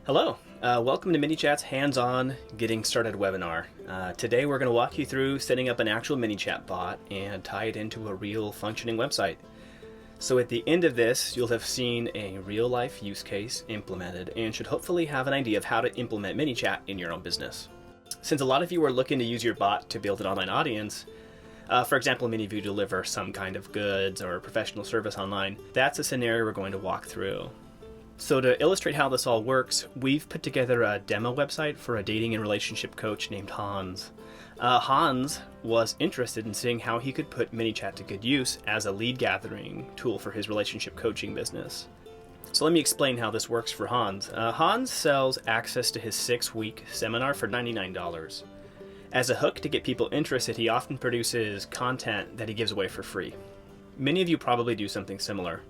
Hello, welcome to Manychat's hands-on getting started webinar. Today we're going to walk you through setting up an actual Manychat bot and tie it into a real functioning website. So at the end of this, you'll have seen a real-life use case implemented and should hopefully have an idea of how to implement Manychat in your own business. Since a lot of you are looking to use your bot to build an online audience, for example, many of you deliver some kind of goods or professional service online, that's a scenario we're going to walk through. So to illustrate how this all works, we've put together a demo website for a dating and relationship coach named Hans. Hans was interested in seeing how he could put Manychat to good use as a lead gathering tool for his relationship coaching business. So let me explain how this works for Hans. Hans sells access to his 6-week seminar for $99. As a hook to get people interested, he often produces content that he gives away for free. Many of you probably do something similar.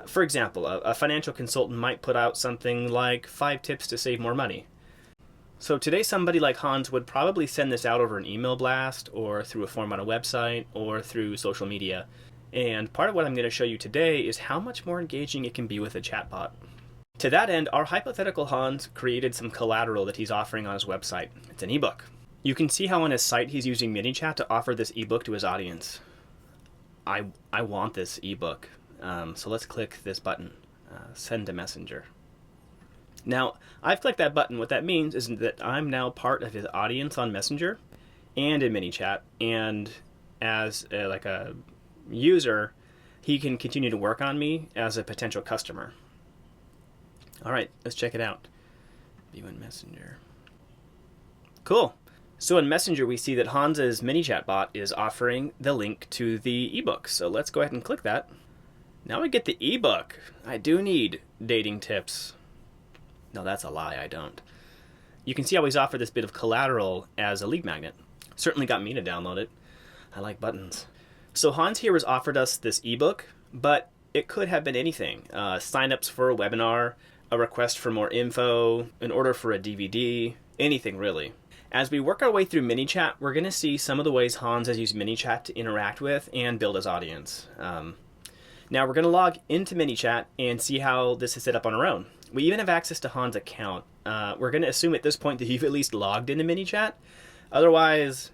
For example, a financial consultant might put out something like 5 tips to save more money. So today somebody like Hans would probably send this out over an email blast or through a form on a website or through social media. And part of what I'm going to show you today is how much more engaging it can be with a chatbot. To that end, our hypothetical Hans created some collateral that he's offering on his website. It's an ebook. You can see how on his site he's using Manychat to offer this ebook to his audience. I want this ebook. So let's click this button, send to messenger. Now, I've clicked that button. What that means is that I'm now part of his audience on Messenger and in Manychat, and as a user, he can continue to work on me as a potential customer. All right, let's check it out. View in Messenger. Cool. So in Messenger, we see that Hans's Manychat bot is offering the link to the ebook. So let's go ahead and click that. Now we get the ebook. I do need dating tips. No, that's a lie, I don't. You can see how he's offered this bit of collateral as a lead magnet. Certainly got me to download it. I like buttons. So Hans here has offered us this ebook, but it could have been anything. Signups for a webinar, a request for more info, an order for a DVD, anything really. As we work our way through Manychat, we're going to see some of the ways Hans has used Manychat to interact with and build his audience. Now we're going to log into Manychat and see how this is set up on our own. We even have access to Hans' account. We're going to assume at this point that you've at least logged into Manychat. Otherwise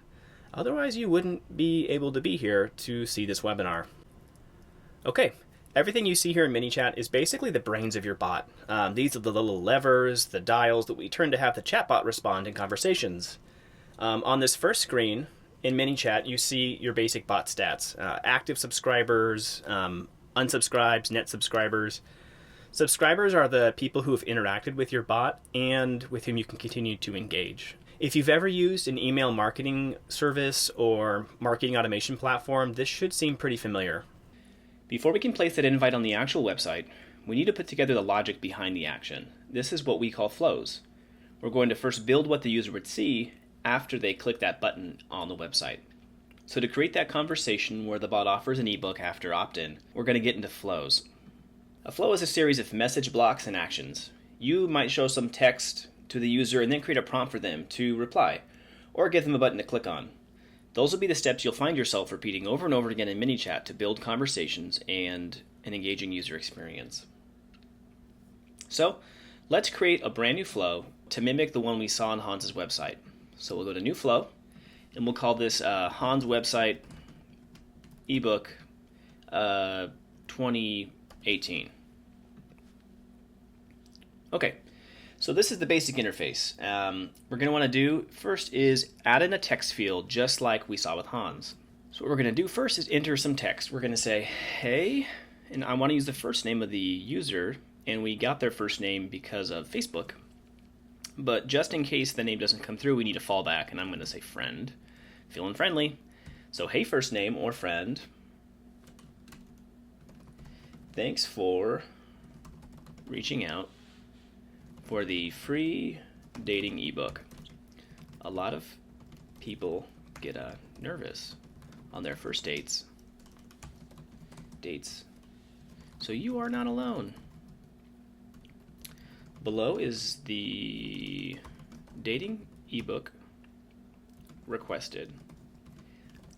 you wouldn't be able to be here to see this webinar. Okay, everything you see here in Manychat is basically the brains of your bot. These are the little levers, the dials that we turn to have the chatbot respond in conversations. On this first screen in Manychat, you see your basic bot stats. Active subscribers, unsubscribes, net subscribers. Subscribers are the people who have interacted with your bot and with whom you can continue to engage. If you've ever used an email marketing service or marketing automation platform, this should seem pretty familiar. Before we can place that invite on the actual website, we need to put together the logic behind the action. This is what we call flows. We're going to first build what the user would see after they click that button on the website. So to create that conversation where the bot offers an ebook after opt-in, we're going to get into flows. A flow is a series of message blocks and actions. You might show some text to the user and then create a prompt for them to reply, or give them a button to click on. Those will be the steps you'll find yourself repeating over and over again in Manychat to build conversations and an engaging user experience. So let's create a brand new flow to mimic the one we saw on Hans's website. So we'll go to New Flow, and we'll call this Hans Website ebook 2018. Okay, so this is the basic interface. We're going to want to do first is add in a text field just like we saw with Hans. So what we're going to do first is enter some text. We're going to say, hey, and I want to use the first name of the user, and we got their first name because of Facebook. But just in case the name doesn't come through, we need a fallback, and I'm going to say friend. Feeling friendly. So hey first name or friend. Thanks for reaching out for the free dating ebook. A lot of people get nervous on their first dates. So you are not alone. Below is the dating ebook requested.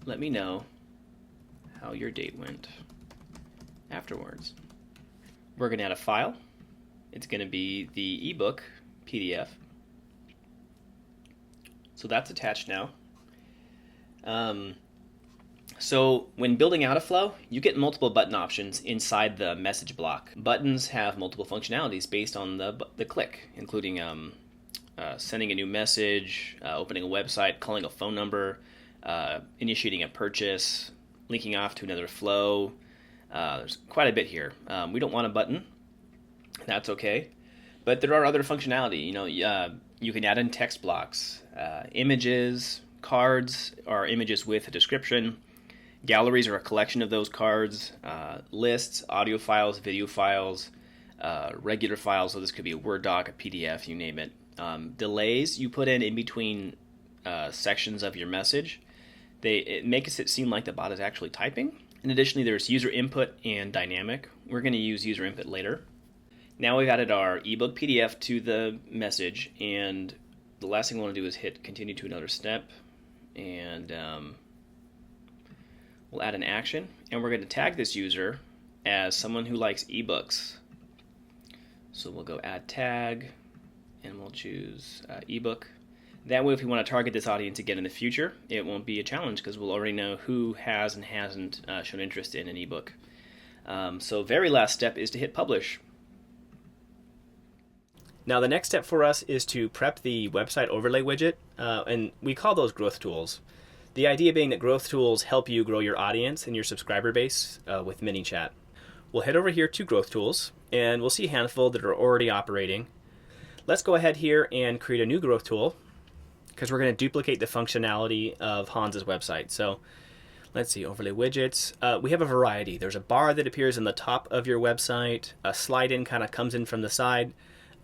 Let me know how your date went afterwards. We're going to add a file. It's going to be the ebook PDF. So that's attached now. So when building out a flow, you get multiple button options inside the message block. Buttons have multiple functionalities based on the click, including sending a new message, opening a website, calling a phone number, initiating a purchase, linking off to another flow. There's quite a bit here. We don't want a button. That's okay. But there are other functionality. You can add in text blocks, images, cards are images with a description. Galleries are a collection of those cards, lists, audio files, video files, regular files. So this could be a Word doc, a PDF, you name it. Delays you put in between sections of your message. It makes it seem like the bot is actually typing. And additionally, there's user input and dynamic. We're going to use user input later. Now we've added our ebook PDF to the message, and the last thing we want to do is hit continue to another step, and we'll add an action, and we're going to tag this user as someone who likes ebooks. So we'll go add tag, and we'll choose ebook. That way, if we want to target this audience again in the future, it won't be a challenge because we'll already know who has and hasn't shown interest in an ebook. So very last step is to hit publish. Now the next step for us is to prep the website overlay widget, and we call those growth tools. The idea being that growth tools help you grow your audience and your subscriber base with Manychat. We'll head over here to growth tools, and we'll see a handful that are already operating. Let's go ahead here and create a new growth tool, because we're going to duplicate the functionality of Hans's website. So let's see, overlay widgets. We have a variety. There's a bar that appears in the top of your website. A slide in kind of comes in from the side.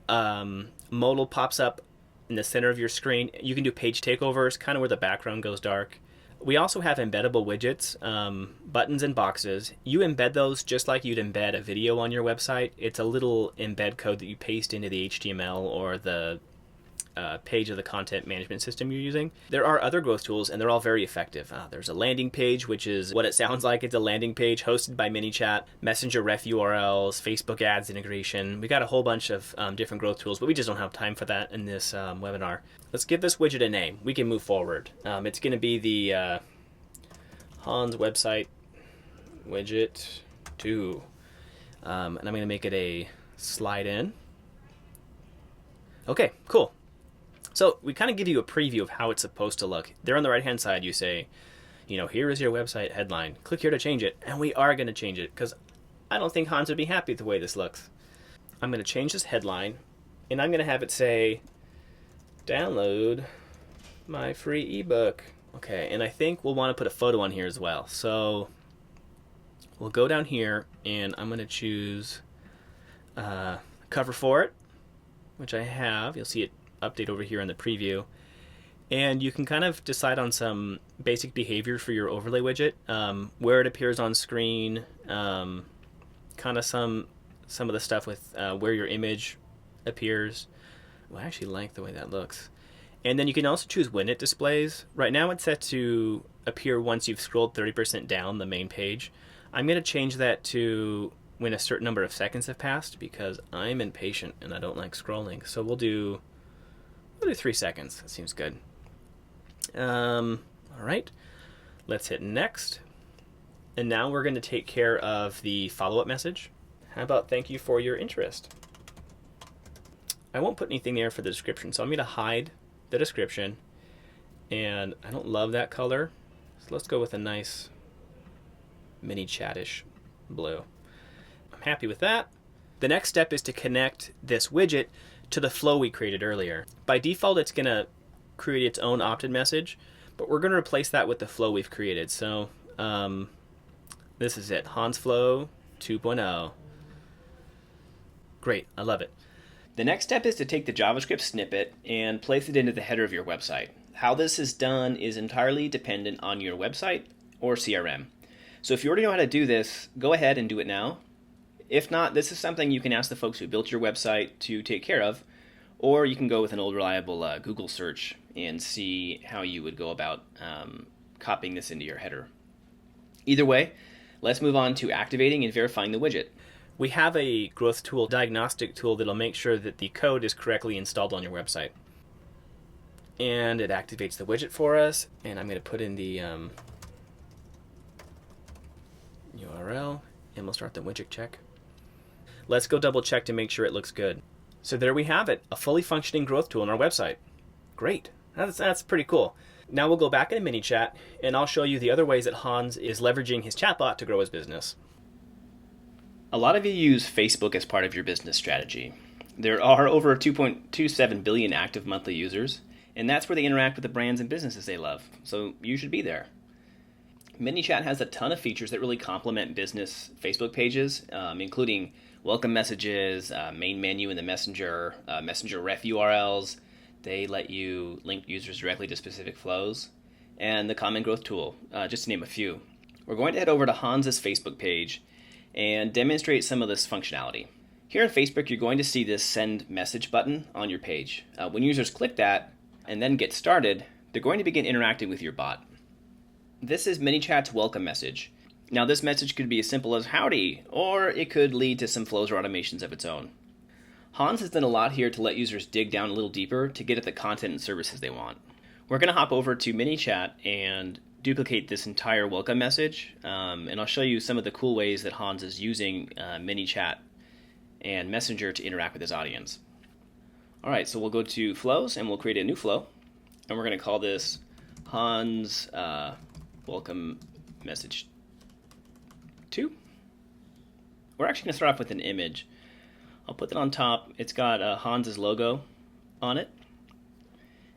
Modal pops up in the center of your screen. You can do page takeovers, kind of where the background goes dark. We also have embeddable widgets, buttons and boxes. You embed those just like you'd embed a video on your website. It's a little embed code that you paste into the HTML or the page of the content management system you're using. There are other growth tools, and they're all very effective. There's a landing page, which is what it sounds like. It's a landing page hosted by Manychat, Messenger ref URLs, Facebook ads integration. We got a whole bunch of different growth tools, but we just don't have time for that in this webinar. Let's give this widget a name. We can move forward. It's going to be the Hans website widget 2. And I'm going to make it a slide in. Okay, cool. So we kind of give you a preview of how it's supposed to look. There on the right hand side you say, here is your website headline. Click here to change it. And we are going to change it because I don't think Hans would be happy with the way this looks. I'm going to change this headline, and I'm going to have it say, download my free ebook. Okay, and I think we'll want to put a photo on here as well. So we'll go down here, and I'm going to choose cover for it, which I have. You'll see it update over here in the preview, and you can kind of decide on some basic behavior for your overlay widget, where it appears on screen, kind of some of the stuff with where your image appears. Well, I actually like the way that looks. And then you can also choose when it displays. Right now it's set to appear once you've scrolled 30% down the main page. I'm going to change that to when a certain number of seconds have passed, because I'm impatient and I don't like scrolling. So we'll do 3 seconds. That seems good. All right. Let's hit next. And now we're going to take care of the follow-up message. How about thank you for your interest? I won't put anything there for the description, so I'm going to hide the description. And I don't love that color, so let's go with a nice Manychat-ish blue. I'm happy with that. The next step is to connect this widget to the flow we created earlier. By default, it's going to create its own opt-in message, but we're going to replace that with the flow we've created. So this is it, Hans Flow 2.0. Great, I love it. The next step is to take the JavaScript snippet and place it into the header of your website. How this is done is entirely dependent on your website or CRM. So if you already know how to do this, go ahead and do it now. If not, this is something you can ask the folks who built your website to take care of, or you can go with an old reliable Google search and see how you would go about copying this into your header. Either way, let's move on to activating and verifying the widget. we have a growth tool diagnostic tool that'll make sure that the code is correctly installed on your website. And it activates the widget for us. And I'm going to put in the URL, and we'll start the widget check. Let's go double check to make sure it looks good. So there we have it, a fully functioning growth tool on our website. Great, that's pretty cool. Now we'll go back into Manychat, and I'll show you the other ways that Hans is leveraging his chatbot to grow his business. A lot of you use Facebook as part of your business strategy. There are over 2.27 billion active monthly users, and that's where they interact with the brands and businesses they love, so you should be there. Manychat has a ton of features that really complement business Facebook pages, including welcome messages, main menu in the Messenger, Messenger ref URLs. They let you link users directly to specific flows, and the Common Growth tool, just to name a few. We're going to head over to Hans's Facebook page and demonstrate some of this functionality. Here in Facebook, you're going to see this send message button on your page. When users click that and then get started, they're going to begin interacting with your bot. This is Manychat's welcome message. Now this message could be as simple as howdy, or it could lead to some flows or automations of its own. Hans has done a lot here to let users dig down a little deeper to get at the content and services they want. We're going to hop over to Manychat and duplicate this entire welcome message, and I'll show you some of the cool ways that Hans is using Manychat and Messenger to interact with his audience. Alright, so we'll go to flows and we'll create a new flow, and we're going to call this Hans welcome message 2. We're actually going to start off with an image. I'll put that on top. It's got Hans's logo on it.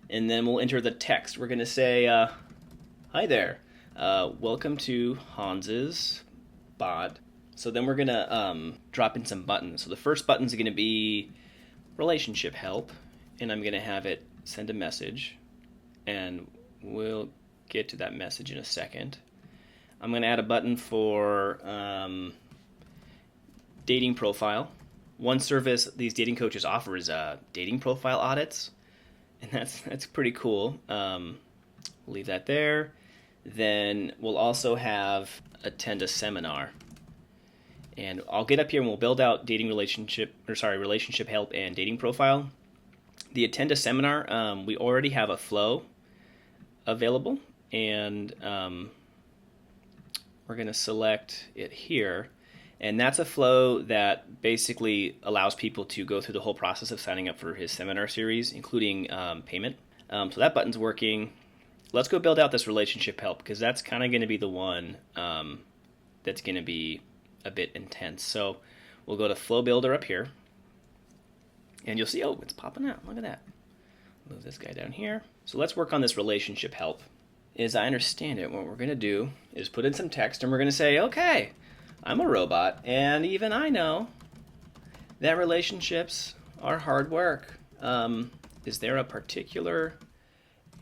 And then we'll enter the text. We're going to say, hi there. Welcome to Hans's bot. So then we're going to drop in some buttons. So the first button is going to be relationship help. And I'm going to have it send a message. And we'll get to that message in a second. I'm going to add a button for dating profile. One service these dating coaches offer is dating profile audits, and that's pretty cool. Leave that there. Then we'll also have attend a seminar, and I'll get up here and we'll build out relationship help and dating profile. The attend a seminar, we already have a flow available, and we're going to select it here, and that's a flow that basically allows people to go through the whole process of signing up for his seminar series, including payment. So that button's working. Let's go build out this relationship help, because that's kind of going to be the one that's going to be a bit intense. So we'll go to Flow Builder up here, and you'll see, oh, it's popping out. Look at that. Move this guy down here. So let's work on this relationship help. As I understand it, what we're going to do is put in some text, and we're going to say, okay, I'm a robot, and even I know that relationships are hard work. Is there a particular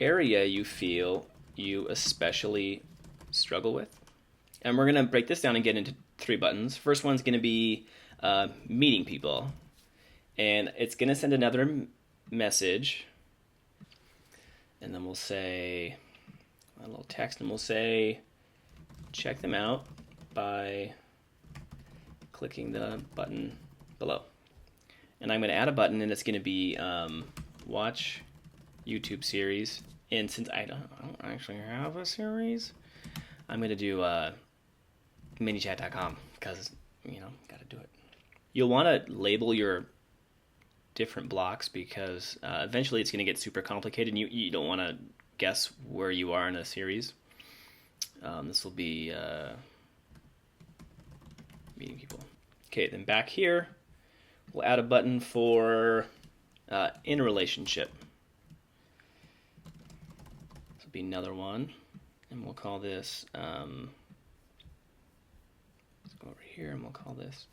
area you feel you especially struggle with? And we're going to break this down and get into 3 buttons. First one's going to be meeting people, and it's going to send another message, and then we'll say a little text, and we'll say check them out by clicking the button below. And I'm going to add a button, and it's going to be watch YouTube series. And since I don't actually have a series, I'm going to do manychat.com, because, got to do it. You'll want to label your different blocks, because eventually it's going to get super complicated, and you don't want to guess where you are in a series. This will be meeting people. Okay, then back here, we'll add a button for in a relationship. This will be another one, and we'll call this, let's go over here, and we'll call this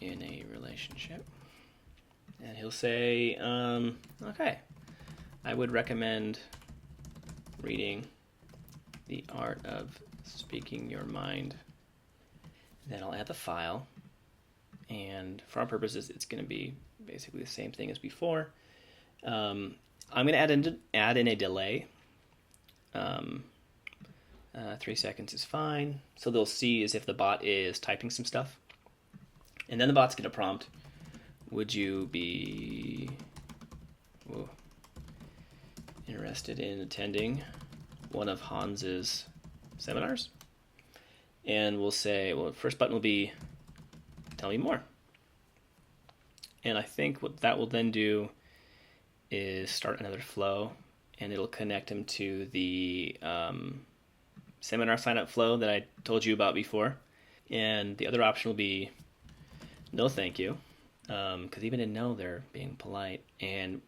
in a relationship. And he'll say, okay, I would recommend reading The Art of Speaking Your Mind. Then I'll add the file, and for our purposes, it's going to be basically the same thing as before. I'm going to add in a delay. 3 seconds is fine. So they'll see as if the bot is typing some stuff. And then the bot's going to prompt, would you be interested in attending one of Hans's seminars? And we'll say, well, the first button will be, tell me more. And I think what that will then do is start another flow, and it'll connect him to the seminar sign-up flow that I told you about before. And the other option will be no thank you, because even in no, they're being polite. And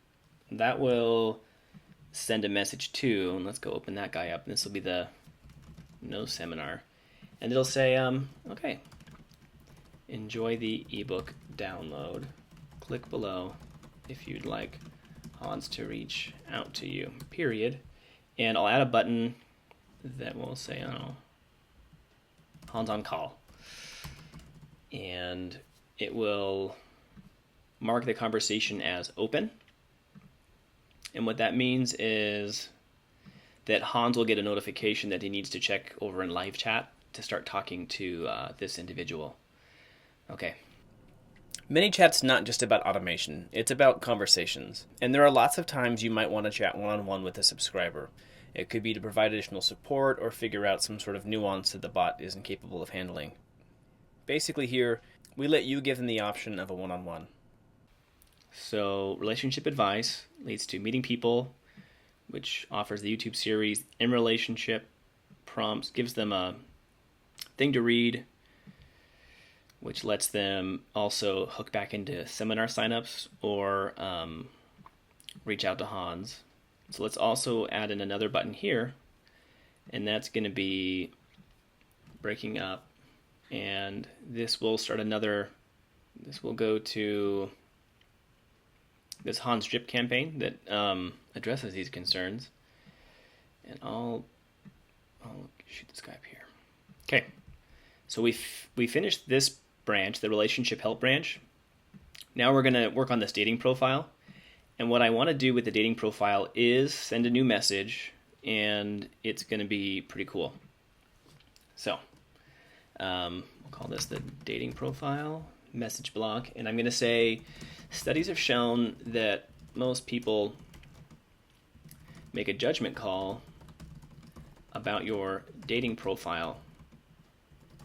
that will send a message to, and let's go open that guy up. And this will be the no seminar. And it'll say, okay, enjoy the ebook download. Click below if you'd like Hans to reach out to you, period. And I'll add a button that will say, I don't know, Hans on call. And it will mark the conversation as open. And what that means is that Hans will get a notification that he needs to check over in live chat to start talking to this individual. Okay. Manychat's not just about automation, it's about conversations. And there are lots of times you might want to chat one-on-one with a subscriber. It could be to provide additional support or figure out some sort of nuance that the bot isn't capable of handling. Basically here, we let you give them the option of a one-on-one. So relationship advice leads to meeting people, which offers the YouTube series In Relationship prompts, gives them a thing to read, which lets them also hook back into seminar signups or reach out to Hans. So let's also add in another button here, and that's going to be breaking up. And this will start another, this will go to this Hans Drip campaign that addresses these concerns. And I'll shoot this guy up here. Okay, so we finished this branch, the relationship help branch. Now we're going to work on this dating profile. And what I want to do with the dating profile is send a new message, and it's going to be pretty cool. So we'll call this the dating profile message block. And I'm going to say, studies have shown that most people make a judgment call about your dating profile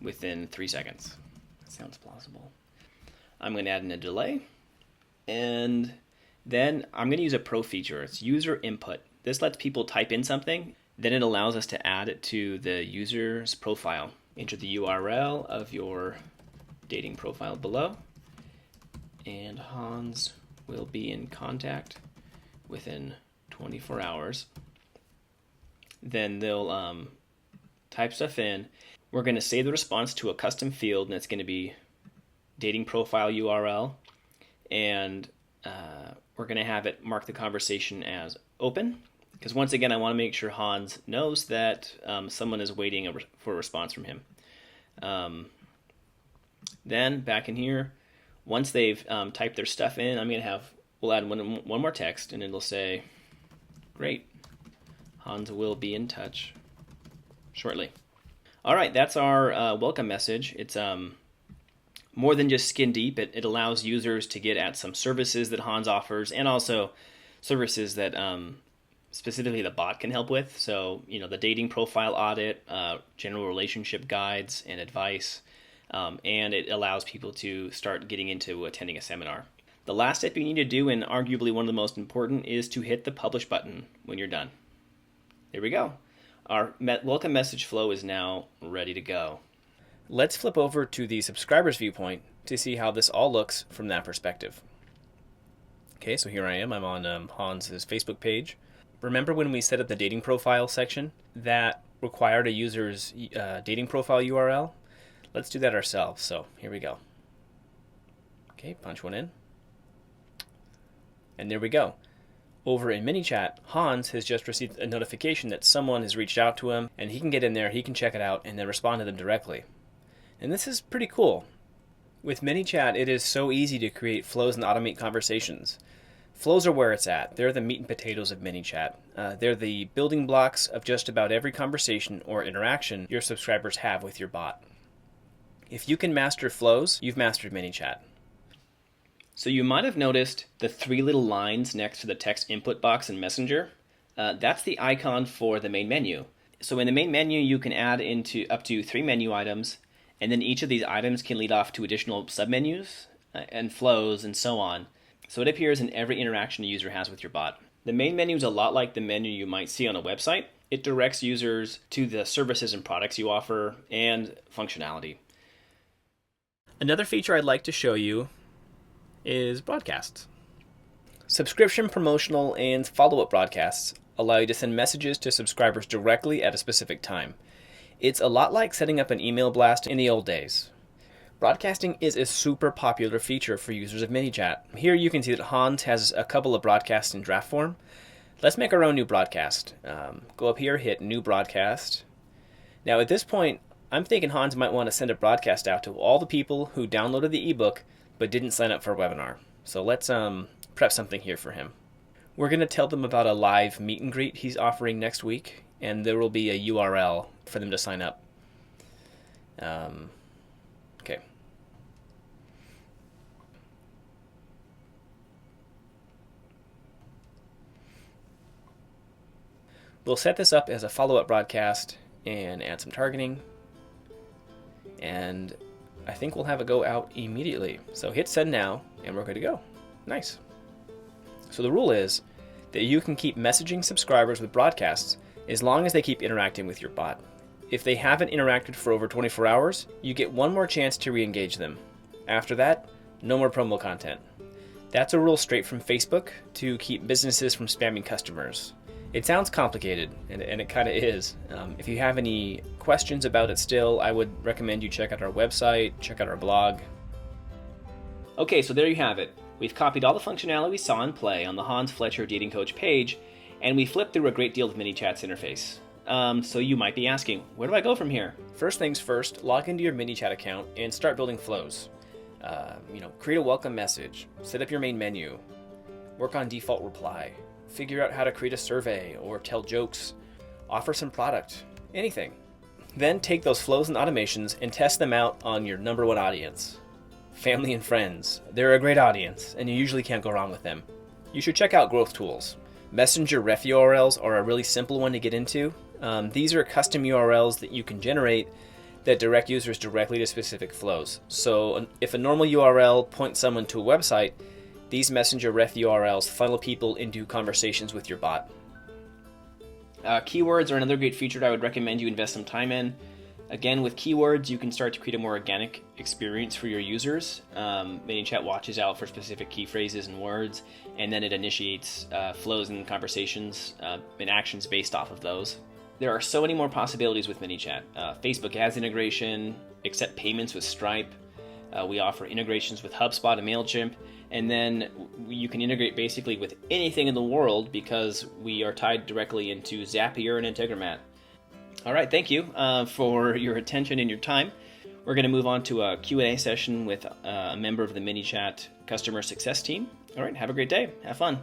within 3 seconds. That sounds plausible. I'm going to add in a delay, and then I'm going to use a pro feature. It's user input. This lets people type in something, then it allows us to add it to the user's profile. Enter the URL of your dating profile below, and Hans will be in contact within 24 hours. Then they'll type stuff in. We're going to save the response to a custom field, and it's going to be dating profile URL, and we're going to have it mark the conversation as open, because once again, I want to make sure Hans knows that someone is waiting for a response from him. Then back in here, once they've typed their stuff in, we'll add one more text, and it'll say, great, Hans will be in touch shortly. All right, that's our welcome message. It's more than just skin deep. It allows users to get at some services that Hans offers, and also services that specifically the bot can help with. So, the dating profile audit, general relationship guides and advice, and it allows people to start getting into attending a seminar. The last step you need to do, and arguably one of the most important, is to hit the publish button when you're done. There we go. Our welcome message flow is now ready to go. Let's flip over to the subscriber's viewpoint to see how this all looks from that perspective. Okay, so here I am. I'm on Hans's Facebook page. Remember when we set up the dating profile section that required a user's dating profile URL? Let's do that ourselves. So here we go. Okay, punch one in. And there we go. Over in Manychat, Hans has just received a notification that someone has reached out to him, and he can get in there, he can check it out, and then respond to them directly. And this is pretty cool. With Manychat, it is so easy to create flows and automate conversations. Flows are where it's at. They're the meat and potatoes of Manychat. They're the building blocks of just about every conversation or interaction your subscribers have with your bot. If you can master flows, you've mastered Manychat. So you might have noticed the three little lines next to the text input box in Messenger. That's the icon for the main menu. So in the main menu, you can add into up to 3 menu items, and then each of these items can lead off to additional submenus and flows and so on. So it appears in every interaction a user has with your bot. The main menu is a lot like the menu you might see on a website. It directs users to the services and products you offer and functionality. Another feature I'd like to show you is broadcasts. Subscription, promotional, and follow-up broadcasts allow you to send messages to subscribers directly at a specific time. It's a lot like setting up an email blast in the old days. Broadcasting is a super popular feature for users of Manychat. Here you can see that Hans has a couple of broadcasts in draft form. Let's make our own new broadcast. Go up here, hit New Broadcast. Now at this point, I'm thinking Hans might want to send a broadcast out to all the people who downloaded the ebook but didn't sign up for a webinar. So let's prep something here for him. We're going to tell them about a live meet and greet he's offering next week, and there will be a URL for them to sign up. Okay. We'll set this up as a follow-up broadcast and add some targeting. And I think we'll have it go out immediately. So hit send now, and we're good to go. Nice. So the rule is that you can keep messaging subscribers with broadcasts as long as they keep interacting with your bot. If they haven't interacted for over 24 hours, you get one more chance to re-engage them. After that, no more promo content. That's a rule straight from Facebook to keep businesses from spamming customers. It sounds complicated, and it kind of is. If you have any questions about it still, I would recommend you check out our website, check out our blog. Okay, so there you have it. We've copied all the functionality we saw in play on the Hans Fletcher Dating Coach page, and we flipped through a great deal of Manychat's interface. So you might be asking, where do I go from here? First things first, log into your Manychat account and start building flows. Create a welcome message, set up your main menu, work on default reply, figure out how to create a survey or tell jokes, offer some product, anything. Then take those flows and automations and test them out on your number one audience, family and friends. They're a great audience, and you usually can't go wrong with them. You should check out growth tools. Messenger ref URLs are a really simple one to get into. These are custom URLs that you can generate that direct users directly to specific flows. So if a normal URL points someone to a website, these Messenger ref URLs funnel people into conversations with your bot. Keywords are another great feature that I would recommend you invest some time in. Again, with keywords, you can start to create a more organic experience for your users. Manychat watches out for specific key phrases and words, and then it initiates flows and conversations and actions based off of those. There are so many more possibilities with Manychat. Facebook Ads integration, accept payments with Stripe. We offer integrations with HubSpot and MailChimp, and then you can integrate basically with anything in the world because we are tied directly into Zapier and Integromat. All right, thank you for your attention and your time. We're going to move on to a Q&A session with a member of the Manychat customer success team. All right, have a great day. Have fun.